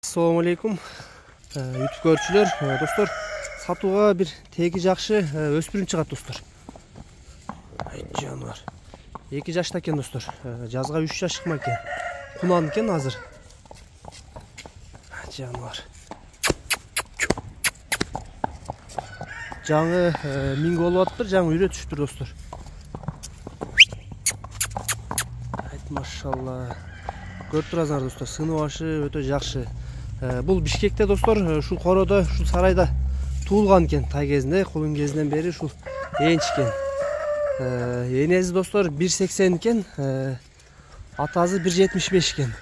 Assalamu alaikum. YouTube görүүчүлөр, достор, сатууга бир теги жакшы өспүрүм чыгат, достор. Жаныбар. 2 жашта экен, достор. Жазга 3 жаш чыкма экен. Кунан экен азыр. Жаныбар. Жаңы минг болуп атыптыр, жаңы үйрөтүштүр, достор. Машалла. Көрүп турасыңар, достор, сыны башы өтө жакшы. Бул Бишкекте, достор, ушул короодо, ушул сарайда туулган экен. Тай кезинде, кулун кезинен бери ушул ээчкен. Энеси, достор, 1.80 экен, атасы 1.75 экен.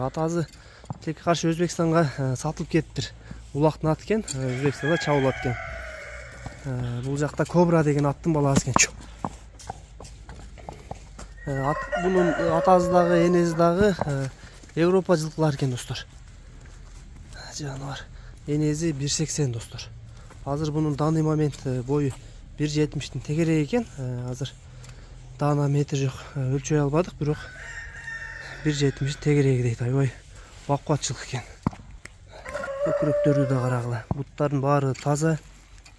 Атасы тилекке каршы Өзбекстанга сатылып кетиптир. Улактын аты экен, Өзбекстанда чабылат экен. Бул жакта Кобра деген аттын баласы экен. Bunun atası dağı, enesi dağı Avrupa жылкылар экен, достор. Жаныбар. Enesi 1.80, достор. Азыр bunun данный момент бою 1.70-тин тегерек экен. Азыр дана метр жок, өлчөй албадык, бирок 1.70 тегерек дейт. Аябай бакубатчылык экен. Көкүрөктөрү да карагыла. Буттардын баары таза.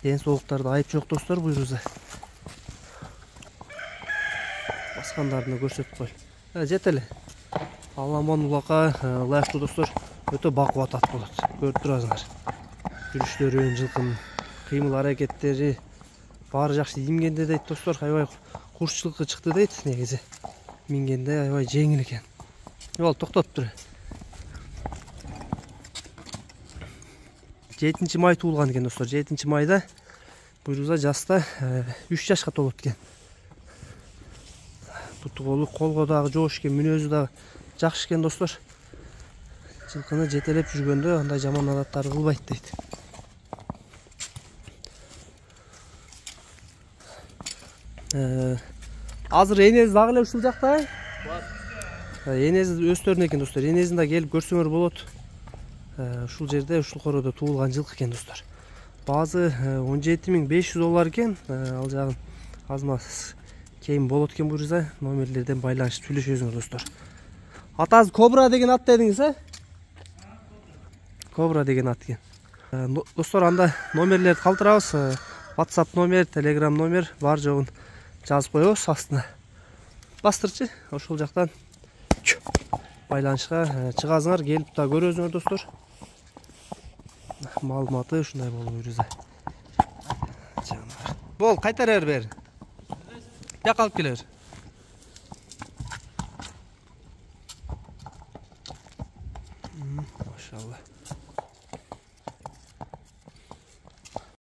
Ден соолуктарда айып жок, достор, буйруза. Баскандарын көрсөтүп кой. Жет эле. Аламан улака лайыктуу, достор, өтө бакубат ат болот. Көрүп турасыңар. Жүрүштөрүн, жылкын, кыймыл аракеттери баары жакшы. Имгенде дейт, достор, аябай курччулукка чыкты дейт. Негизи мингенде аябай жеңил экен. Жол токтоп тур. 7 май туулган экен, достор. 7 майда буйруза жаста 3 жашка толот экен. Буту колу колго дагы жоош экен, мүнөзү дагы жакшы экен, достор. Жылкыны жетелеп жүргөндө андай жаман адаттарды кылбайт дейт. Азыр энеси дагы эле ушул жакта. Энеси өстөрүн экен, достор. Энесин да келип көрсөңөр болот. Ушул жерде, ушул короодо туулган жылкы экен, достор. Баазы $17.500 экен. Ал жагын азмасыз кейин болот экен буйруза. Номерлерден байланышып сүйлөшөсүңөр, достор. Атасы Кобра деген ат дедиңиз, Кобра деген ат экен. Достор, анда номерлерди калтырабыз. WhatsApp номер, Telegram номер бар жогун жазып коебуз астына. Бастырчы, ошол жактан байланышка чыгасыңар, келип да көрөсүңөр, достор. Маалыматы ушундай болуп буйруза. Бол, кайтарар бер. Бияка алып келер. Машалла.